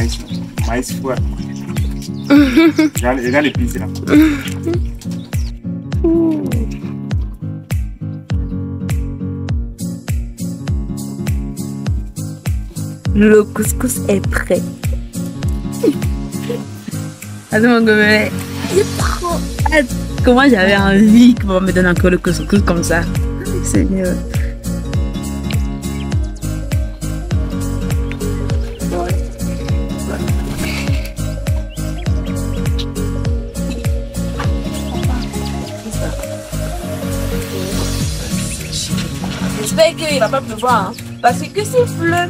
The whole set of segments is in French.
maïs. Maïs fouet. Regarde les pistes là. Le couscous est prêt. Attends, mon gobelet. J'ai trop hâte. Comment j'avais envie qu'on me donne encore le couscous comme ça. Seigneur. J'espère qu'il ne va pas pleuvoir. Hein. Parce que s'il pleut,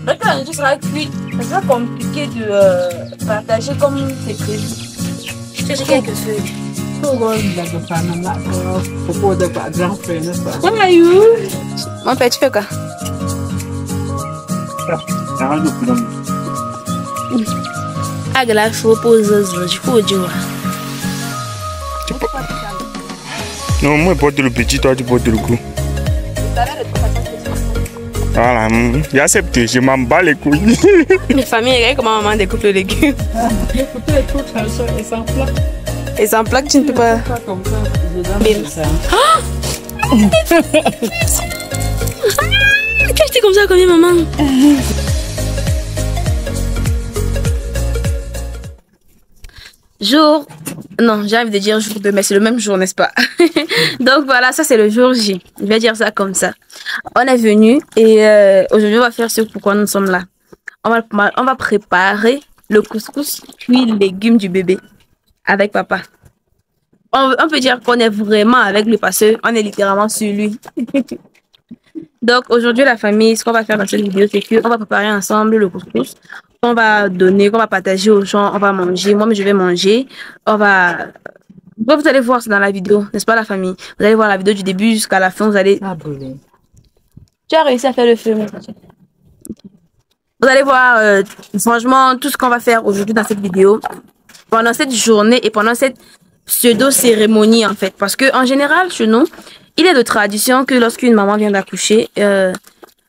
lorsque la nourriture sera cuite, ça sera compliqué de partager comme c'est prévu. J'ai quelques feuilles. What are you? Mon père, tu fais quoi? Ah, la faut poser, je faut dire. Non, moi, je porte le petit, toi, tu portes le gros. Voilà, j'accepte, je m'en bats les couilles. Mes familles, regarde comment maman découpe le légume. Et sans plaque, tu ne peux pas. Comme ça, je donne ça. Qu'est-ce que tu comme ça, combien, maman? Jour. Non, j'ai envie de dire jour 2, mais c'est le même jour, n'est-ce pas? Donc voilà, ça c'est le jour J. Je vais dire ça comme ça. On est venu et aujourd'hui on va faire ce pourquoi nous sommes là. On va préparer le couscous cuit légumes du bébé avec papa. On peut dire qu'on est vraiment avec lui parce qu'on est littéralement sur lui. Donc aujourd'hui la famille, ce qu'on va faire dans cette vidéo, c'est qu'on va préparer ensemble le couscous. On va donner, qu'on va partager aux gens, on va manger. Moi, je vais manger. On va... Vous allez voir ça dans la vidéo, n'est-ce pas la famille? Vous allez voir la vidéo du début jusqu'à la fin, vous allez... Tu as réussi à faire le feu, mon petit. Vous allez voir, franchement, tout ce qu'on va faire aujourd'hui dans cette vidéo, pendant cette journée et pendant cette pseudo-cérémonie, en fait. Parce que en général, chez nous, il est de tradition que lorsqu'une maman vient d'accoucher,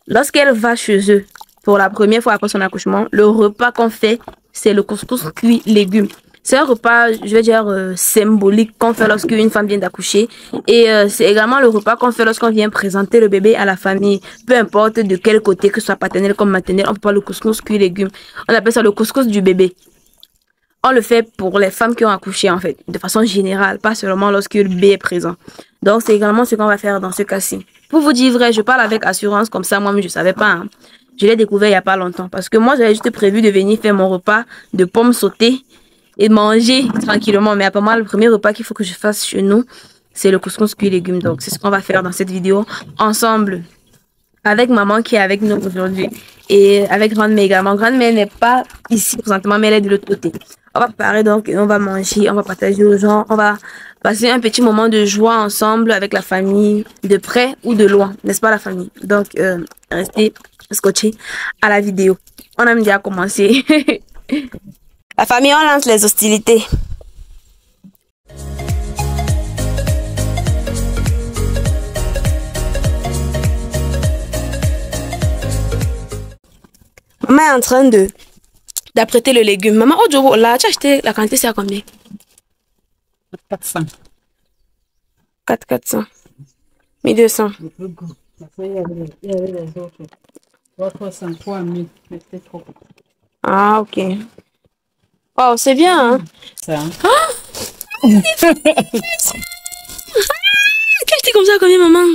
lorsqu'elle va chez eux, pour la première fois après son accouchement, le repas qu'on fait, c'est le couscous cuit légumes. C'est un repas, je vais dire, symbolique qu'on fait lorsqu'une femme vient d'accoucher. Et c'est également le repas qu'on fait lorsqu'on vient présenter le bébé à la famille. Peu importe de quel côté, que ce soit paternel comme maternel, on peut pas le couscous cuit légumes. On appelle ça le couscous du bébé. On le fait pour les femmes qui ont accouché, en fait, de façon générale, pas seulement lorsque le bébé est présent. Donc, c'est également ce qu'on va faire dans ce cas-ci. Pour vous dire vrai, je parle avec assurance, comme ça, moi-même, je savais pas, hein. Je l'ai découvert il n'y a pas longtemps. Parce que moi, j'avais juste prévu de venir faire mon repas de pommes sautées et manger tranquillement. Mais apparemment, le premier repas qu'il faut que je fasse chez nous, c'est le couscous cuit légumes. Donc, c'est ce qu'on va faire dans cette vidéo ensemble. Avec maman qui est avec nous aujourd'hui. Et avec grand-mère également. Grand-mère n'est pas ici présentement, mais elle est de l'autre côté. On va préparer donc, on va manger, on va partager aux gens. On va passer un petit moment de joie ensemble avec la famille, de près ou de loin. N'est-ce pas la famille? Donc, restez scotché à la vidéo. On a déjà commencé. La famille, on lance les hostilités. Maman est en train d'apprêter le légume. Maman, oh, là, tu as acheté la quantité, c'est à combien? 400. 400. 1200. Il y avait les autres. 300, 3000. C'était trop. Ah, ok. Oh, c'est bien, hein? Ça. Ah! Qu'est-ce que comme ça, combien, maman?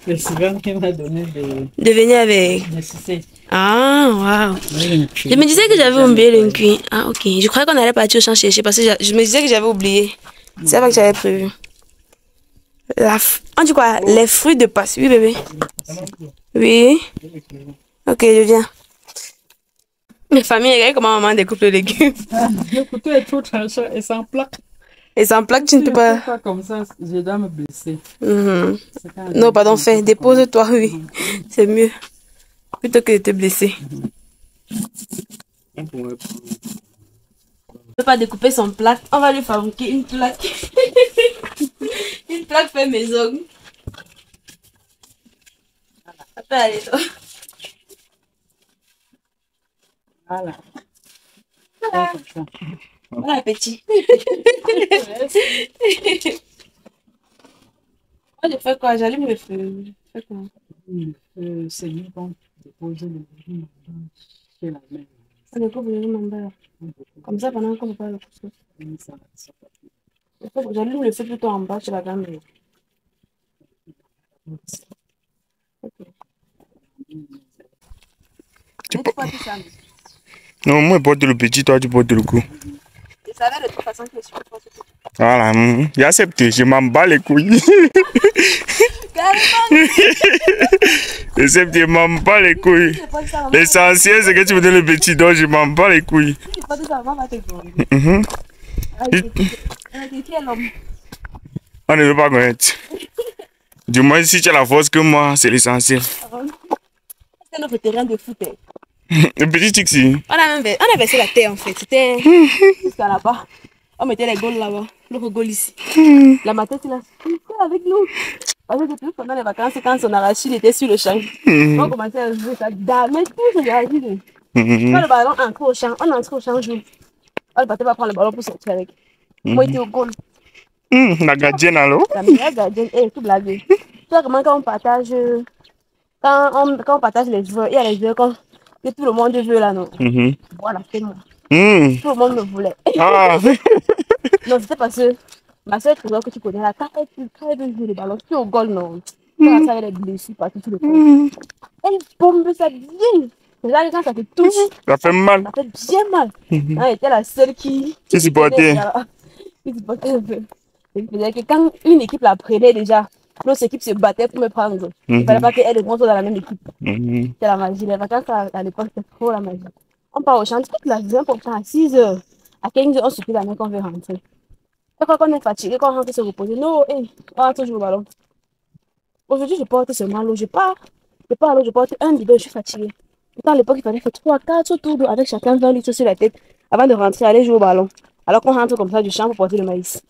Le suivant qui m'a donné de venir avec. nécessité. Ah, waouh. Je me disais que j'avais oublié le cuit. Ah, ok. Je croyais qu'on allait partir au champ chercher parce que je me disais que j'avais oublié. C'est pas que j'avais prévu. On dit quoi? Les fruits de Pâques. Oui, bébé. Oui. Ok, je viens. Mes familles, regarde comment maman découpe le légume. Le couteau est tout tranchant et sans plaque. Et sans plaque, tu ne peux pas. Pas comme ça, je dois me blesser. Non, pardon, fais. Dépose-toi, oui. C'est mieux. Plutôt que de te blesser. On ne peut pas découper son plaque. On va lui fabriquer une plaque. Une plaque fait maison. Ça peut aller, toi. Voilà. Voilà. Bon appétit. Moi, je fais quoi? J'allume le feu. Je fais quoi? C'est mieux bon de poser le volume chez la mère. On est pas obligé de m'emballer. Comme ça, pendant qu'on ne parle pas le couscous. J'allume le feu plutôt en bas chez la dame. Non, moi, je porte le petit, toi, tu portes le gros. Je savais de toute façon que je suis pas. Voilà, j'ai accepté, je m'en bats les couilles. Accepté, je m'en bats les couilles. L'essentiel, c'est que tu me donnes le petit, donc je m'en bats les couilles. On ne veut pas connaître. Du moins, si tu as la force que moi, c'est l'essentiel. C'est notre terrain de foot. Le petit Tixi. On a versé la terre en fait. C'était jusqu'à là-bas. On mettait les gaules là-bas. L'autre gaule ici. La matin, il a avec nous. Parce que depuis pendant les vacances, quand son arachide était sur le champ, on commençait à jouer ça. Mais tout c'est l'arachide. Quand le ballon entre au champ, on entre au champ, on joue. On partait pas prendre le ballon pour sortir avec. Moi, j'étais au goal. La gardienne alors? La meilleure gardienne, tout blagué. Tu vois comment quand on partage, quand on partage les joueurs, il y a les joueurs que tout le monde veut là, non? Voilà, c'est moi. Tout le monde me voulait. Ah. Non, c'était parce que ma soeur trouvait que tu connais là, quand elle veut jouer le ballon, tu es au goal, non? Quand ça, elle est blessée partout sur le corps. Elle bombe ça bien. C'est là quand ça te touche. Ça fait mal. Ça fait bien mal. Elle était la seule qui supportait. Qui supportait un peu. C'est-à-dire que quand une équipe la prenait déjà, l'autre équipe se battait pour me prendre. Il ne fallait pas qu'elle et moi soient dans la même équipe. C'est la magie. Les vacances à l'époque, c'était trop la magie. On part au champ toute la journée pour à 6 h. À 15 h, on se fait la main qu'on veut rentrer. Et quand on est fatigué, quand on rentre se reposer, non, on rentre toujours au ballon. Aujourd'hui, je porte seulement l'eau. Je pars à l'eau, je porte un bidon, je suis fatiguée. Pourtant, à l'époque, il fallait faire 3, 4 tours d'eau avec chacun 20 litres sur la tête avant de rentrer, aller jouer au ballon. Alors qu'on rentre comme ça du champ pour porter le maïs.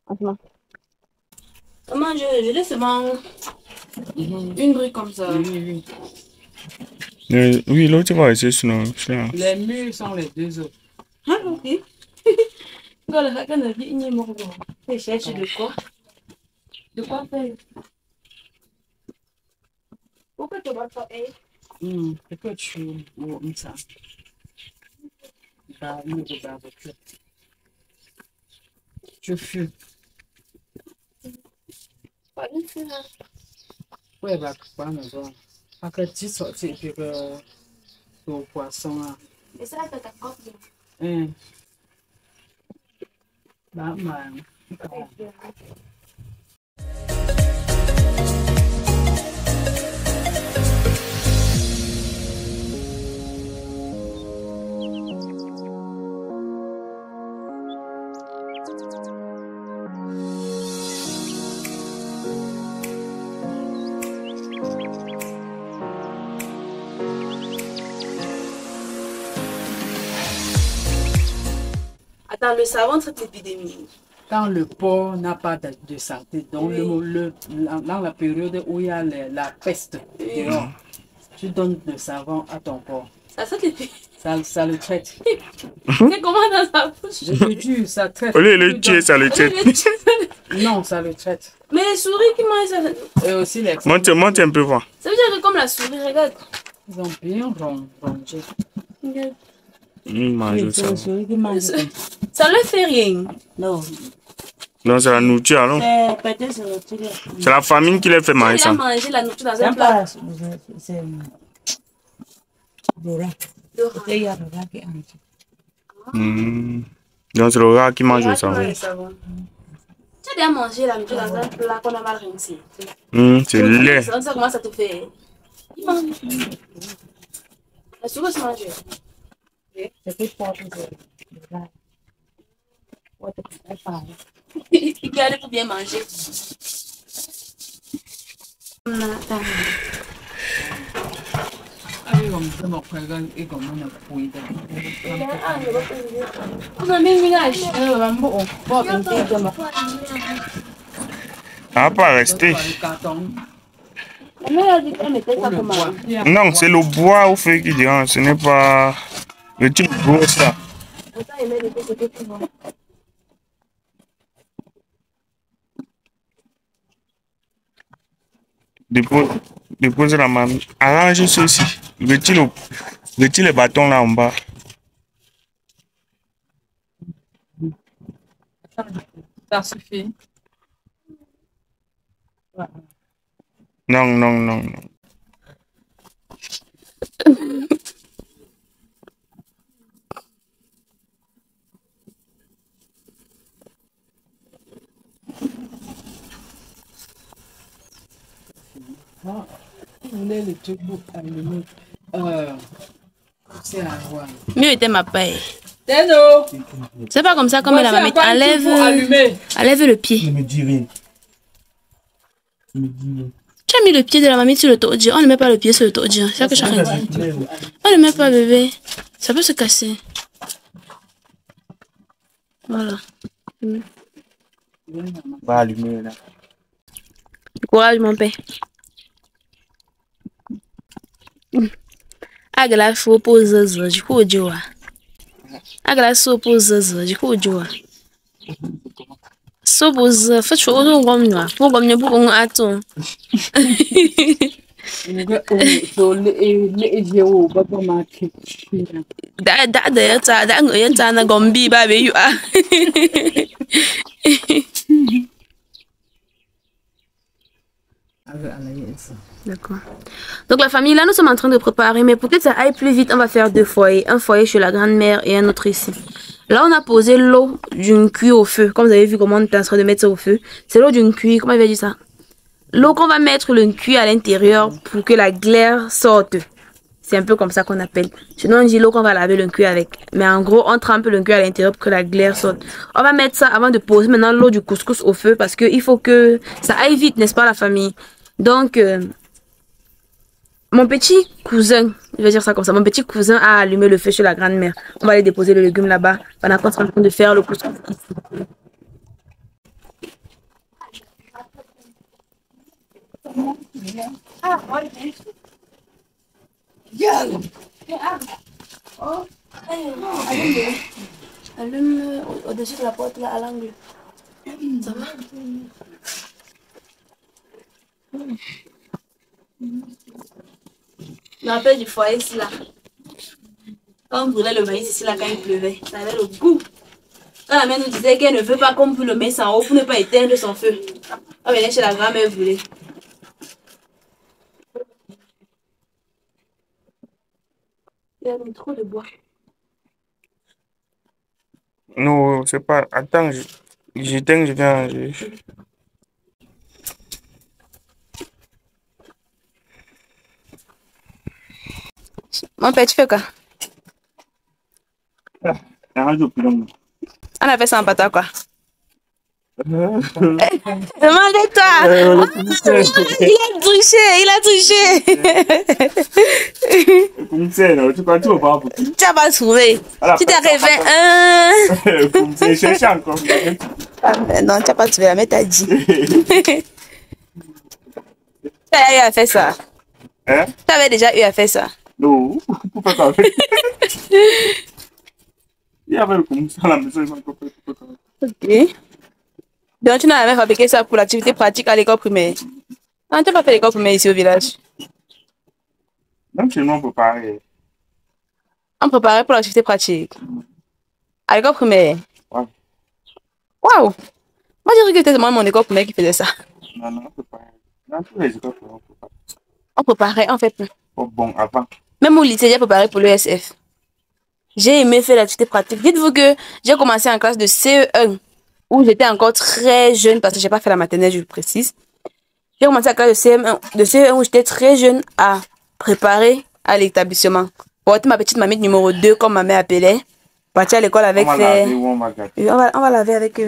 Franchement. Comment je laisse seulement une brique comme ça. Oui, l'autre tu vas essayer sinon. Les murs sont les deux autres. Ah, ok. Quand le chacun a dit, il n'y a pas de cherche de quoi? De quoi faire? Pourquoi tu vas faire? Pourquoi tu vois ça? Je fume. Pas du tout, là. Ouais, bah, pas me voir. Pas que tu sortis et que ton poisson là. Et ça, c'est ta copie. Bah, Attends, le savon traite l'épidémie. quand le porc n'a pas de santé, donc dans la période où il y a la peste dehors, tu donnes le savon à ton porc. Ça traite l'épidémie. Ça le traite. C'est comment dans sa bouche? Je te jure, ça traite. Au lieu de le tuer, ça le traite. Non, ça le traite. Mais les souris qui mangent ça. Et aussi les... Monte un peu voir. Ça veut dire que comme la souris, regarde. Ils ont bien rongé. Mange ça. Ça ne fait rien. Non. Non, c'est la nourriture, alors. C'est la famine qui les fait manger Il a ça. mangé la nourriture dans un plat. C'est Dora. Dora. Il y a Dora qui entre. Donc c'est le rat qui mange le savon. Tu as déjà mangé la nourriture dans un plat qu'on a mal rincé. C'est lait. Ça comment ça te fait? Il mange. La souris se mange. C'est plus fort que Il garde pour bien manger. Ah, pas rester. Non, c'est le bois au feu qui dérange, ce n'est pas le type gros ça. Dépose la main. Arrange ceci. Retire les bâtons là en bas. Ça suffit. Non, non, non, non. Ah, je voulais le truc pour allumer. C'est à voir. Mieux était ma paille. Teno! C'est pas comme ça comme la mamie. Enlève le pied. Ne me dis rien. Tu as mis le pied de la mamie sur le tordi. On ne met pas le pied sur le tordi. C'est ça que je suis en train de dire. On ne met pas bébé. Ça peut se casser. Voilà. Va allumer là. Courage mon père. Agla fo pose du coup joa. Agla so pose du coup joa. So pose fa cho no gom no. Fo gom ne bu on ato. Da na gombi ba be yu a. D'accord. Donc la famille, là nous sommes en train de préparer, mais pour que ça aille plus vite, on va faire deux foyers. Un foyer chez la grand-mère et un autre ici. Là on a posé l'eau d'une cuille au feu. Comme vous avez vu comment on est en train de mettre ça au feu. C'est l'eau d'une cuille, comment il va dire ça? L'eau qu'on va mettre le cuille à l'intérieur pour que la glaire sorte. C'est un peu comme ça qu'on appelle. Sinon on dit l'eau qu'on va laver le cuille avec. Mais en gros on trempe le cuille à l'intérieur pour que la glaire sorte. On va mettre ça avant de poser maintenant l'eau du couscous au feu. Parce qu'il faut que ça aille vite, n'est-ce pas la famille? Donc mon petit cousin, je vais dire ça comme ça, mon petit cousin a allumé le feu chez la grand-mère. On va aller déposer le légume là-bas pendant qu'on est en train de faire le couscous. Allume au-dessus de la porte là à l'angle. Ça va? Je me rappelle du foyer ici là. Quand on brûlait le maïs ici là quand il pleuvait, ça avait le goût. Quand la mère nous disait qu'elle ne veut pas qu'on brûle le maïs en haut pour ne pas éteindre son feu. On venait chez la grand-mère brûler. Il y a mis trop de bois. Non, c'est pas. Attends, j'éteins, je viens. Mon père, tu fais quoi? Demande-toi. On a fait ça en pata quoi? Demandez-toi! Il a touché! Tu n'as pas trouvé. Tu t'es rêvé. Non, tu n'as pas trouvé, la mère t'a dit. Tu avais eu à faire ça. Hein? Tu avais déjà eu à faire ça. Non, pourquoi ça? Il y avait le comme ça à la maison. Ok. Donc tu n'as jamais fabriqué ça pour l'activité pratique à l'école primaire. Non, tu n'as pas fait l'école primaire ici au village. Même chez nous, on préparait. On préparait pour l'activité pratique. À l'école primaire. Ouais. Waouh! Moi, je dirais que c'était moi mon école primaire qui faisait ça. Non, on préparait. Dans tous les écoles, on préparait. On préparait, on fait plus. Oh, bon, avant. Même au lycée, j'ai préparé pour l'ESF. J'ai aimé faire l'activité pratique. Dites-vous que j'ai commencé en classe de CE1, où j'étais encore très jeune, parce que j'ai pas fait la maternelle, je précise. J'ai commencé en classe de CE1 où j'étais très jeune à préparer à l'établissement. Porter ma petite mamie numéro 2, comme ma mère appelait. Partir à l'école avec on va laver avec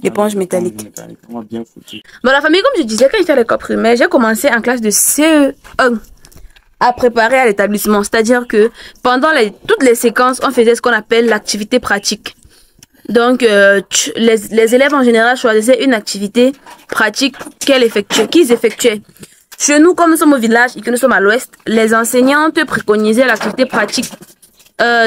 l'éponge métallique. Bon, la famille, comme je disais, quand j'étais à l'école primaire, j'ai commencé en classe de CE1 à préparer à l'établissement. C'est-à-dire que pendant toutes les séquences, on faisait ce qu'on appelle l'activité pratique. Donc, les élèves en général choisissaient une activité pratique qu'ils effectuaient. Chez nous, comme nous sommes au village et que nous sommes à l'ouest, les enseignantes préconisaient l'activité pratique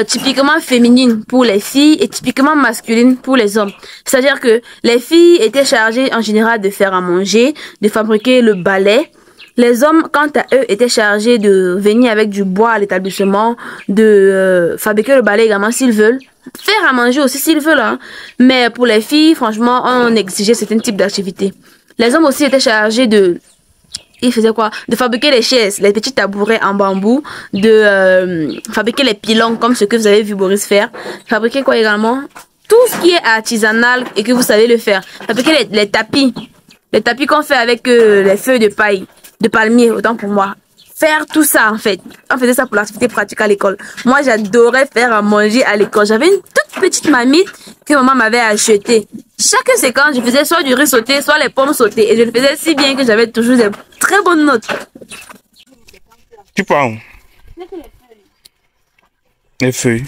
typiquement féminine pour les filles et typiquement masculine pour les hommes. C'est-à-dire que les filles étaient chargées en général de faire à manger, de fabriquer le balai. Les hommes, quant à eux, étaient chargés de venir avec du bois à l'établissement, de fabriquer le balai également s'ils veulent. Faire à manger aussi s'ils veulent. Hein. Mais pour les filles, franchement, on exigeait certains types d'activités. Les hommes aussi étaient chargés de... Ils faisaient quoi? De fabriquer les chaises, les petits tabourets en bambou, de fabriquer les pilons comme ce que vous avez vu Boris faire. Fabriquer quoi également? Tout ce qui est artisanal et que vous savez le faire. Fabriquer les tapis. Les tapis qu'on fait avec les feuilles de paille, de palmier, autant pour moi. Faire tout ça en fait. On faisait ça pour l'activité pratique à l'école. Moi j'adorais faire à manger à l'école. J'avais une toute petite marmite que maman m'avait achetée. Chaque séquence, je faisais soit du riz sauté, soit les pommes sautées. Et je le faisais si bien que j'avais toujours des très bonnes notes. Tu parles? Les feuilles.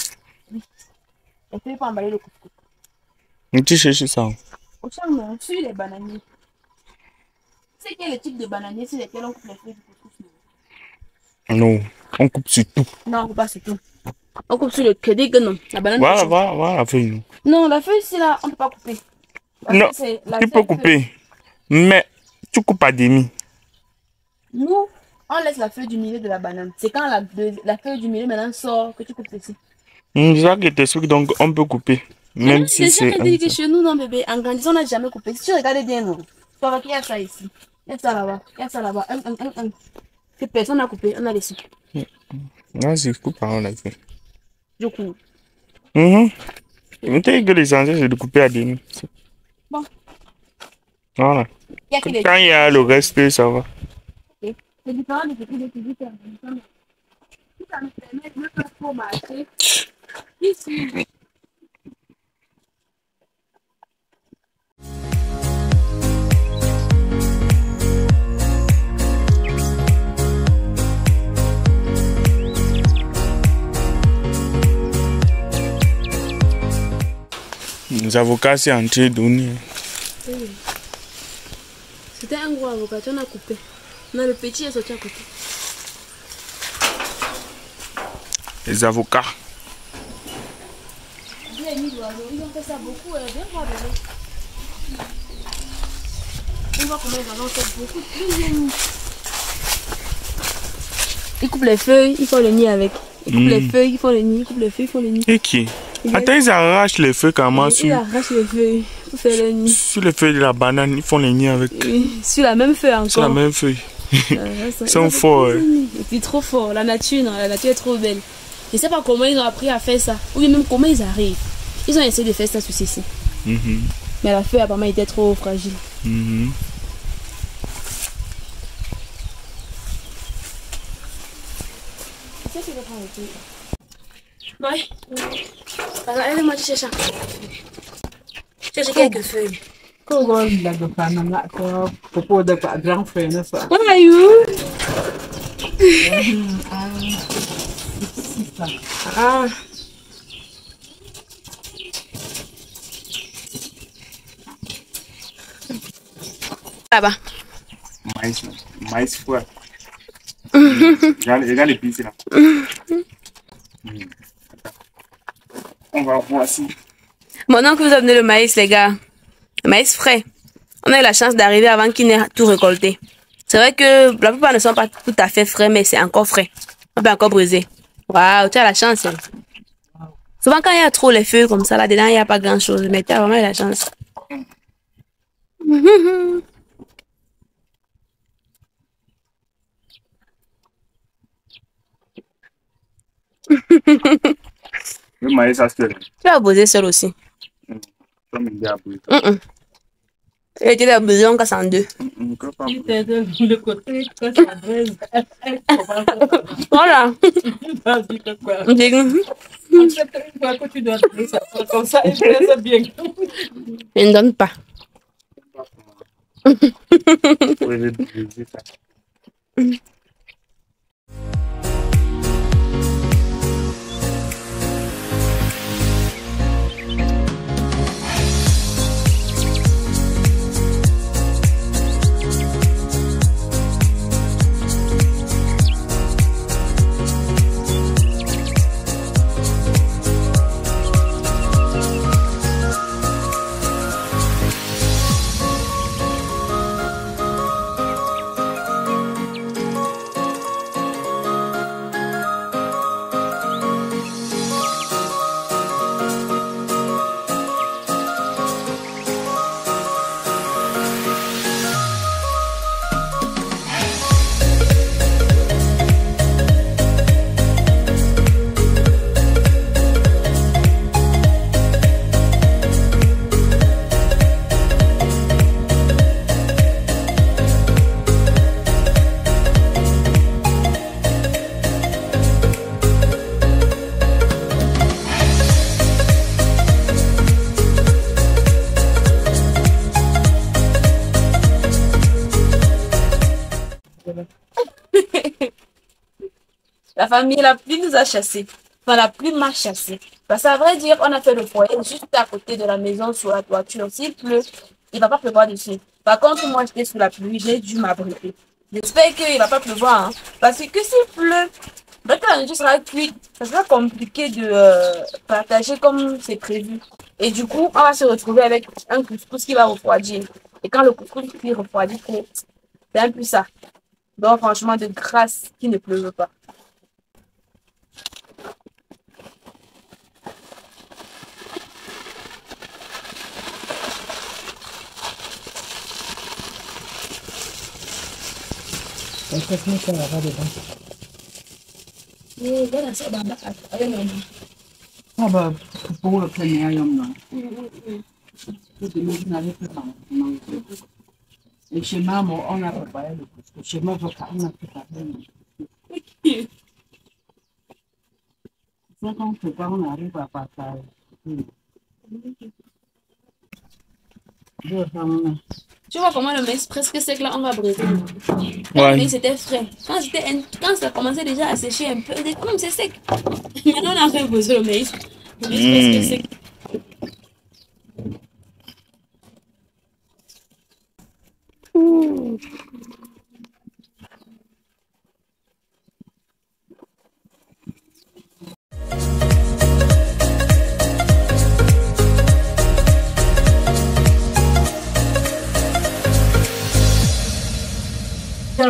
Les feuilles pour emballer le couscous. Mais tu cherches ça? Au champ, non, sur les bananiers. C'est quel est le type de bananier sur lesquels on coupe les feuilles du couscous? Non, on coupe sur tout. Non, on coupe pas sur tout. On coupe sur le crédit que non. La banane. Voilà la feuille. Non, la feuille, c'est là, on ne peut pas couper. Non, tu peux couper. Mais tu coupes à demi. Nous, on laisse la feuille du milieu de la banane. C'est quand la feuille du milieu maintenant sort que tu coupes ceci. C'est ça qui t'explique, donc on peut couper. Même si c'est... dit que chez nous, non bébé, en grandissant, on n'a jamais coupé. Si tu regardes bien, non. Tu vois qu'il y a ça ici. Il y a ça là-bas. Il y a ça là-bas. Que personne n'a coupé, on a laissé. Non, c'est coupe par on a fait. Je coupe. Mais t'as que l'essentiel, c'est de couper à demi. Bon. Voilà. Il y a que Quand il y a le reste, ça va. C'est différent de ce que j'ai dit. Si ça me permet de ne pas trop marcher. Ici. Les avocats, c'est entré donné. Oui. C'était un gros avocat, on a coupé. Non, le petit est sorti à côté. Les avocats. Ils ont fait ça beaucoup. Viens voir, bébé. On voit comment ils en ont fait beaucoup. Ils coupent les feuilles, ils font le nid avec. Ils coupent les feuilles, ils font le nid. Ils coupent les feuilles, ils font le nid. Et qui? Attends, ils arrachent les feuilles comment Ils arrachent les feuilles pour faire le nid. Sur les feuilles de la banane, ils font les nids avec. Oui, sur la même feuille encore. Sur la même feuille. Ils sont forts. Et puis trop forts. La nature est trop belle. Je ne sais pas comment ils ont appris à faire ça. Ou même comment ils arrivent. Ils ont essayé de faire ça sur ceci. Mais la feuille apparemment était trop fragile. C'est ce que je vais prendre le truc. Oui. Alors, aide-moi, tu cherches. Cherche quelques feuilles. Comment il a de panama pour de grand frère, n'est-ce pas? What are you? Ah. Là-bas. Maïs froid. Regarde les pistes là. On va voir si. Maintenant que vous avez donné le maïs, les gars, le maïs frais, on a eu la chance d'arriver avant qu'il n'ait tout récolté. C'est vrai que la plupart ne sont pas tout à fait frais, mais c'est encore frais. On peut encore briser. Waouh, tu as la chance. Hein. Souvent, quand il y a trop les feuilles comme ça, là-dedans, il n'y a pas grand-chose. Mais tu as vraiment eu la chance. Le maïs, ça se fait. Tu vas briser seul aussi. Comme il dit à briser. Et tu vas briser en casse en deux. Le côté, quand tu adresses, Voilà. vas-y, quoi. Je Une fois que tu dois adresser ça comme ça, et c'est bien. ne donne pas. Oui, je vais briser ça. La famille, la pluie nous a chassés. Enfin, la pluie m'a chassé. Parce qu'à vrai dire, on a fait le foyer juste à côté de la maison, sur la toiture. S'il pleut, il va pas pleuvoir dessus. Par contre, moi, j'étais sous la pluie, j'ai dû m'abriter. J'espère qu'il va pas pleuvoir, hein. Parce que s'il pleut, dès que la nourriture sera cuite, ça sera compliqué de partager comme c'est prévu. Et du coup, on va se retrouver avec un couscous qui va refroidir. Et quand le couscous qui refroidit, c'est un peu ça. Donc, franchement, de grâce qu'il ne pleuve pas. Ah bah, pour le premier homme, non. Vous n'avez plus manger. Et chez maman, on a préparé le couscous. Chez moi, on a préparé le couscous. Donc, on prépare, on arrive à partager. Tu vois comment le maïs presque sec là, on va briser. Le Ouais. maïs c'était frais. Quand ça commençait déjà à sécher un peu, c'est sec. Maintenant on a fait poser le maïs. Le maïs presque sec.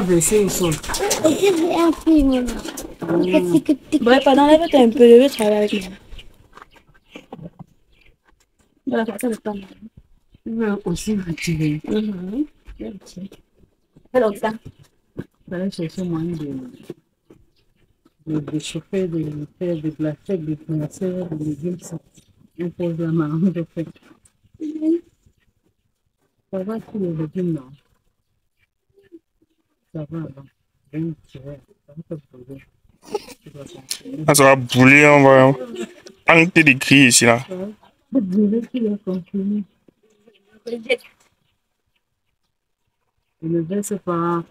Versé au sol. Bref, pendant lève-toi un peu, je vais travailler avec moi. Voilà, ça le temps. Je veux aussi retirer. Alors ça. Je vais chercher moyen de chauffer, de faire des glacettes, de placer des légumes. On pose la main, de fait. Ça va tous les légumes, non? Ça va, alors. Je vais me tirer. Ça va te poser. Ça va bouler, on va arrêter de crier ici là. Vous direz qu'il est continu. Je ne vais pas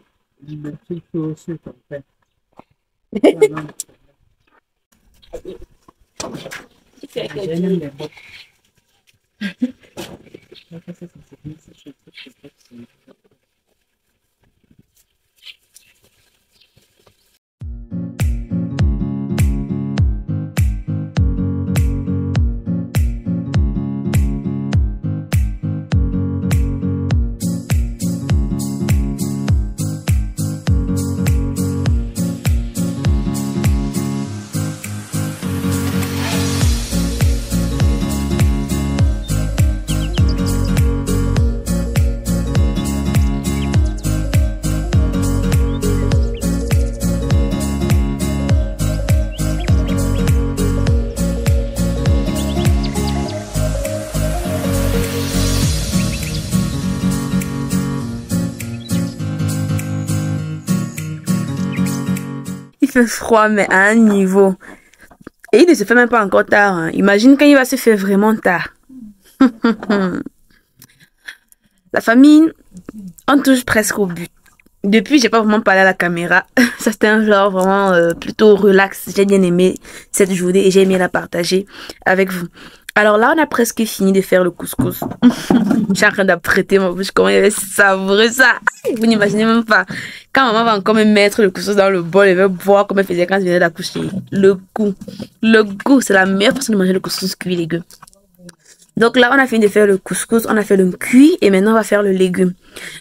le truc aussi comme ça. J'aime les bottes. Il fait froid, mais à un niveau. Et il ne se fait même pas encore tard, hein. Imagine quand il va se faire vraiment tard. La famille, on touche presque au but. Depuis, j'ai pas vraiment parlé à la caméra. Ça, c'était un genre vraiment plutôt relax. J'ai bien aimé cette journée et j'ai aimé la partager avec vous. Alors là, on a presque fini de faire le couscous. Je suis en train d'apprêter ma bouche. Comment il avait savouré ça. Vous n'imaginez même pas. Quand maman va encore me mettre le couscous dans le bol, elle va boire comme elle faisait quand elle venait d'accoucher. Le goût, c'est la meilleure façon de manger le couscous cuit, les gars. Donc là, on a fini de faire le couscous, on a fait le cuit et maintenant on va faire le légume.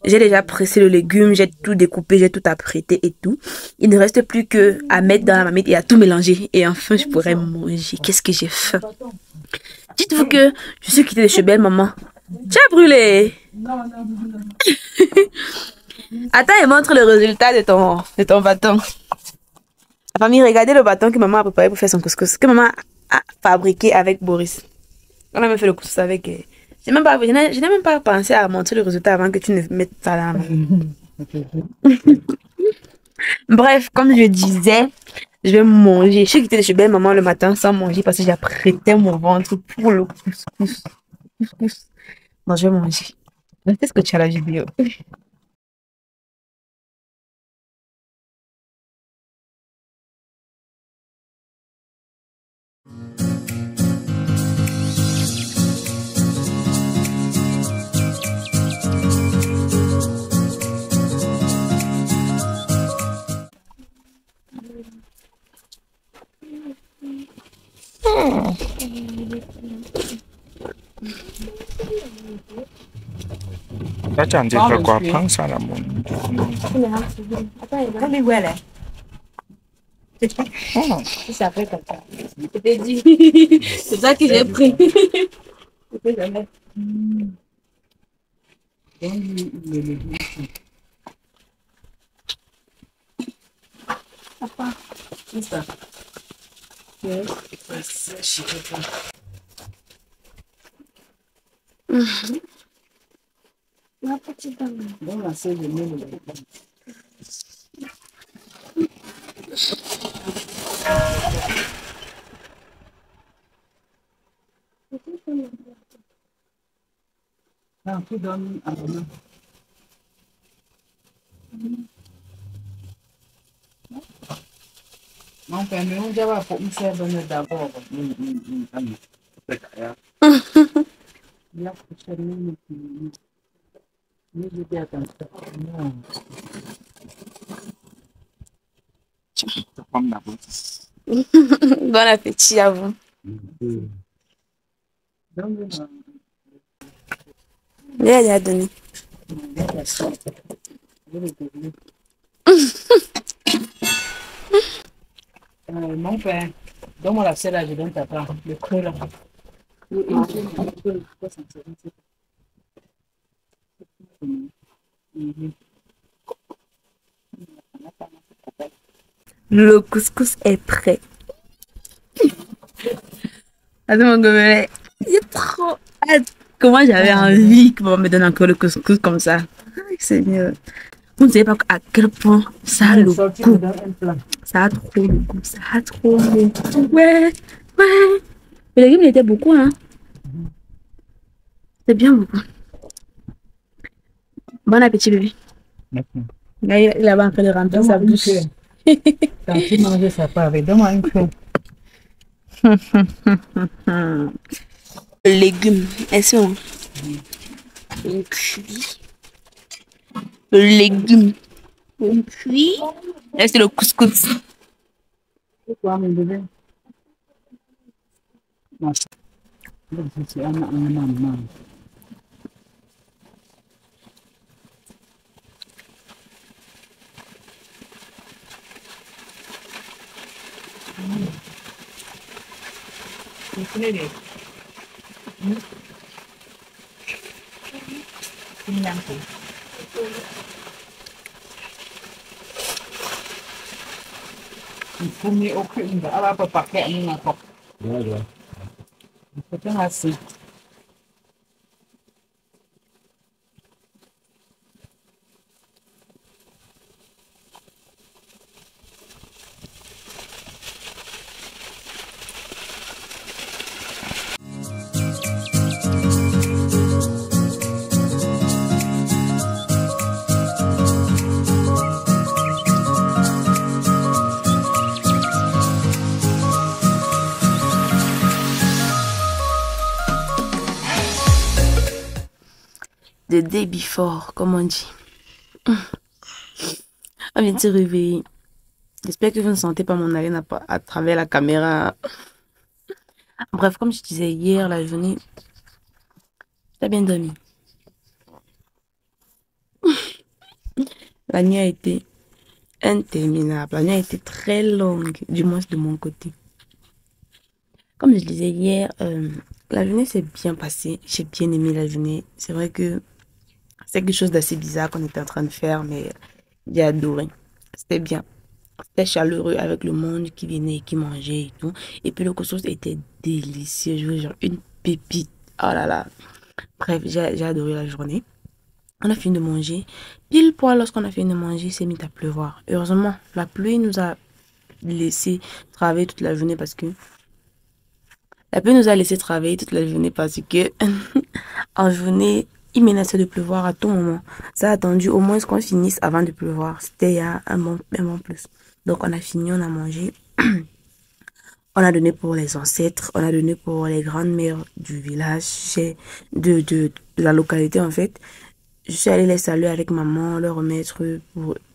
J'ai déjà pressé le légume, j'ai tout découpé, j'ai tout apprêté et tout. Il ne reste plus que à mettre dans la marmite et à tout mélanger. Et enfin, je pourrais manger. Qu'est-ce que j'ai faim. Dites-vous que je suis quittée de chez belle maman. Tu as brûlé. Non. Attends et montre le résultat de ton bâton. La famille, regardez le bâton que maman a préparé pour faire son couscous. Que maman a fabriqué avec Boris. On a même fait le couscous avec. Je n'ai même pas pensé à montrer le résultat avant que tu ne mettes ça là. Bref, comme je disais, je vais manger. Je suis quittée de chez belle maman le matin sans manger parce que j'apprêtais mon ventre pour le couscous. Non, je vais manger. Est-ce que tu as la vidéo? Là, tu as dit fait quoi? Prends ça là, mon. Come huele? Ça fait comme ça. Je t'ai dit. C'est ça que j'ai pris. Je peux jamais. Donne-lui le légume. Papa. C'est ça. Yes. C'est chiant. Ma petite dame. Donne la sève de le légume. Non, tu donnes à maman. Mon père, mais on va pour me faire donner d'abord. Là, je sais même pas. Mais je dis attention. Non. Bon appétit à vous. Donne-le. Léa a donné. Mon père, donne-moi la selle là, je donne ta part. Le creux là. Le couscous est prêt. Attends, mon gobelet. Il est trop hâte. Comment j'avais envie qu'on me donne encore le couscous comme ça. Ay, Seigneur. Vous ne savez pas à quel point ça a le goût. Ça a trop le goût. Ça a trop le goût. Ouais, ouais. Le légume, il était beaucoup, hein. C'est bien beaucoup. Bon appétit, bébé. Là, il avait en train de remplir sa bouche. Quand tu manges ça part avec, donne-moi une crème. Le légume, est-ce que on cuit? Le légume, on cuit. Là, c'est le couscous. C'est quoi, mon bébé? Non, c'est un. Fumi aucune de ala pa pakai ni ngakok. Ya. Itu ngasih. The day before, comme on dit. On vient de se réveiller. J'espère que vous ne sentez pas mon haleine à travers la caméra. Bref, comme je disais hier, la journée, j'ai bien dormi. La nuit a été interminable. La nuit a été très longue, du moins de mon côté. Comme je disais hier, la journée s'est bien passée. J'ai bien aimé la journée. C'est vrai que c'est quelque chose d'assez bizarre qu'on était en train de faire, mais j'ai adoré. C'était bien. C'était chaleureux avec le monde qui venait et qui mangeait et tout. Et puis le couscous était délicieux. Je veux dire, une pépite. Oh là là. Bref, j'ai adoré la journée. On a fini de manger. Pile poil, lorsqu'on a fini de manger, il s'est mis à pleuvoir. Heureusement, la pluie nous a laissé travailler toute la journée parce que en journée, il menaçait de pleuvoir à tout moment. Ça a attendu au moins qu'on finisse avant de pleuvoir. C'était il y a un bon plus. Donc on a fini, on a mangé. On a donné pour les ancêtres, on a donné pour les grandes mères du village, de la localité en fait. Je suis allée les saluer avec maman, leur remettre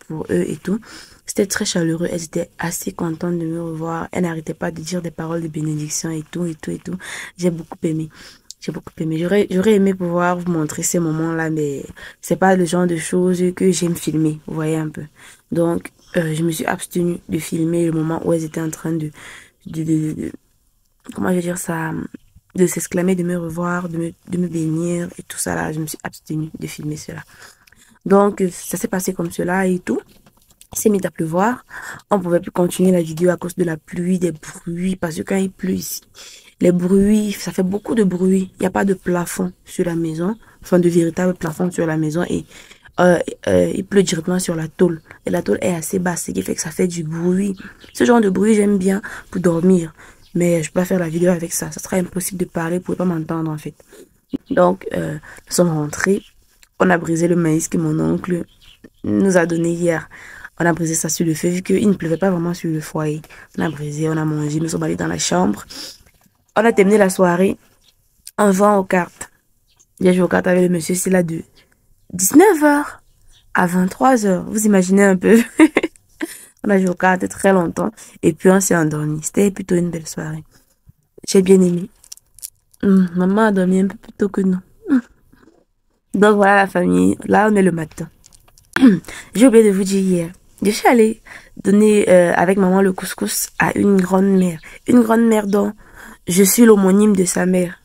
pour eux et tout. C'était très chaleureux. Elles étaient assez contentes de me revoir. Elles n'arrêtaient pas de dire des paroles de bénédiction et tout, et tout, et tout. J'ai beaucoup aimé. J'ai beaucoup aimé. J'aurais aimé pouvoir vous montrer ces moments-là, mais c'est pas le genre de choses que j'aime filmer. Vous voyez un peu. Donc, je me suis abstenue de filmer le moment où elles étaient en train de comment je vais dire ça, de s'exclamer, de me revoir, de me bénir et tout ça là. Je me suis abstenue de filmer cela. Donc, ça s'est passé comme cela et tout. Il s'est mis à pleuvoir. On pouvait plus continuer la vidéo à cause de la pluie, des bruits, parce que quand il pleut ici, les bruits, ça fait beaucoup de bruit. Il n'y a pas de plafond sur la maison, enfin de véritable plafond sur la maison et il pleut directement sur la tôle. Et la tôle est assez basse, ce qui fait que ça fait du bruit. Ce genre de bruit, j'aime bien pour dormir. Mais je peux pas faire la vidéo avec ça. Ça sera impossible de parler, vous pouvez pas m'entendre en fait. Donc, nous sommes rentrés. On a brisé le maïs que mon oncle nous a donné hier. On a brisé ça sur le feu, vu qu'il ne pleuvait pas vraiment sur le foyer. On a brisé, on a mangé, nous sommes allés dans la chambre. On a terminé la soirée en jouant aux cartes. J'ai joué aux cartes avec le monsieur, c'est là de 19h à 23h. Vous imaginez un peu. On a joué aux cartes très longtemps. Et puis on s'est endormi. C'était plutôt une belle soirée. J'ai bien aimé. Maman a dormi un peu plus tôt que nous. Donc voilà la famille. Là on est le matin. J'ai oublié de vous dire hier. Je suis allée donner avec maman le couscous à une grand-mère. Une grand-mère dont je suis l'homonyme de sa mère.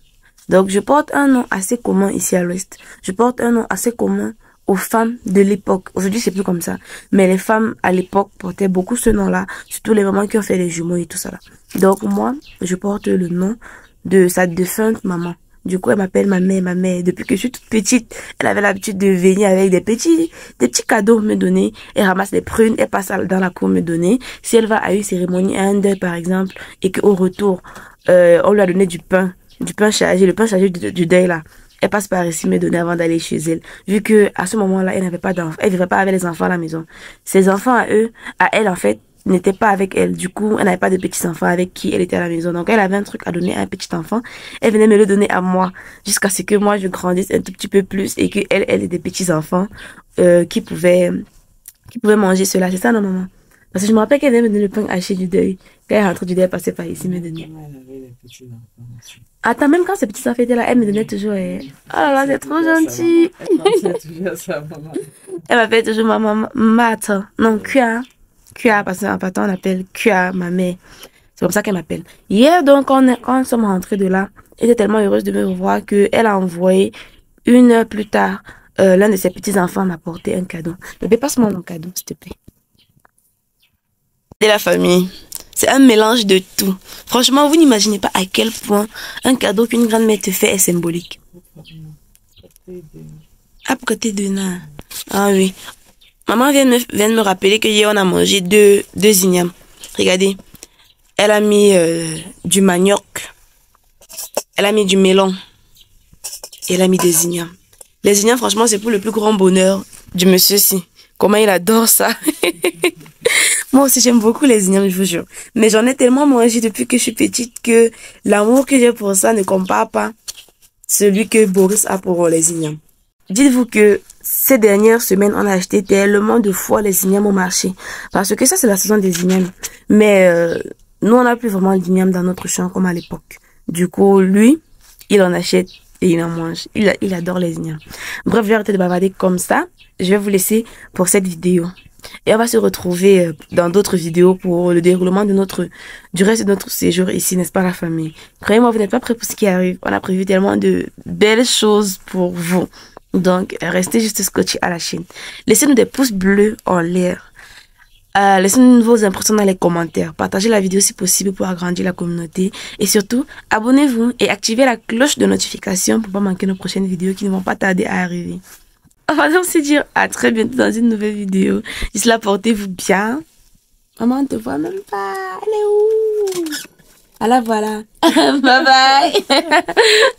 Donc je porte un nom assez commun ici à l'Ouest. Je porte un nom assez commun aux femmes de l'époque. Aujourd'hui c'est plus comme ça. Mais les femmes à l'époque portaient beaucoup ce nom-là. Surtout les mamans qui ont fait les jumeaux et tout ça là. Donc moi, je porte le nom de sa défunte maman. Du coup, elle m'appelle ma mère, ma mère. Depuis que je suis toute petite, elle avait l'habitude de venir avec des petits cadeaux me donner. Elle ramasse des prunes, elle passe dans la cour me donner. Si elle va à une cérémonie, à un deuil par exemple, et qu'au retour, on lui a donné du pain chargé, le pain chargé du deuil là. Elle passe par ici me donner avant d'aller chez elle. Vu que à ce moment-là, elle n'avait pas d'enfants, elle vivait pas avec les enfants à la maison. Ses enfants à elle en fait, n'était pas avec elle. Du coup, elle n'avait pas de petits-enfants avec qui elle était à la maison. Donc, elle avait un truc à donner à un petit-enfant. Elle venait me le donner à moi. Jusqu'à ce que moi, je grandisse un tout petit peu plus et que elle ait des petits-enfants qui pouvaient manger cela. C'est ça, non, maman? Parce que je me rappelle qu'elle venait me donner le pain haché du deuil. Quand elle rentrait du deuil, elle passait par ici me donner. Attends, même quand ces petits-enfants étaient là, elle me donnait toujours... Oh là là, c'est trop gentil. Elle m'appelle toujours maman Mata. Non, Kua. Kua, parce qu'en partant, on appelle Kua, ma mère. C'est comme ça qu'elle m'appelle. Hier, donc, quand nous sommes rentrés de là, elle était tellement heureuse de me revoir qu'elle a envoyé 1 heure plus tard, l'un de ses petits-enfants m'apporter un cadeau. Bébé, passe-moi mon cadeau, s'il te plaît. Et la famille, c'est un mélange de tout. Franchement, vous n'imaginez pas à quel point un cadeau qu'une grand-mère te fait est symbolique. Ah, pour côté de là. Ah oui. Maman vient de me rappeler que hier on a mangé deux ignames. Regardez. Elle a mis du manioc. Elle a mis du melon. Et elle a mis des ignames. Les ignames, franchement, c'est pour le plus grand bonheur du monsieur-ci. Comment il adore ça. Moi aussi, j'aime beaucoup les ignames, je vous jure. Mais j'en ai tellement mangé depuis que je suis petite que l'amour que j'ai pour ça ne compare pas celui que Boris a pour les ignames. Dites-vous que ces dernières semaines, on a acheté tellement de fois les ignames au marché. Parce que ça, c'est la saison des ignames. Mais nous, on n'a plus vraiment d'ignames dans notre champ comme à l'époque. Du coup, lui, il en achète et il en mange. Il adore les ignames. Bref, je vais arrêter de bavarder comme ça. Je vais vous laisser pour cette vidéo. Et on va se retrouver dans d'autres vidéos pour le déroulement du reste de notre séjour ici, n'est-ce pas la famille? Croyez-moi, vous n'êtes pas prêts pour ce qui arrive. On a prévu tellement de belles choses pour vous. Donc, restez juste scotchés à la chaîne. Laissez-nous des pouces bleus en l'air. Laissez-nous vos impressions dans les commentaires. Partagez la vidéo si possible pour agrandir la communauté. Et surtout, abonnez-vous et activez la cloche de notification pour ne pas manquer nos prochaines vidéos qui ne vont pas tarder à arriver. On va donc se dire à très bientôt dans une nouvelle vidéo. D'ici là, portez-vous bien. Maman, on ne te voit même pas. Elle est où? Ah là, voilà. Bye bye.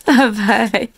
Bye bye.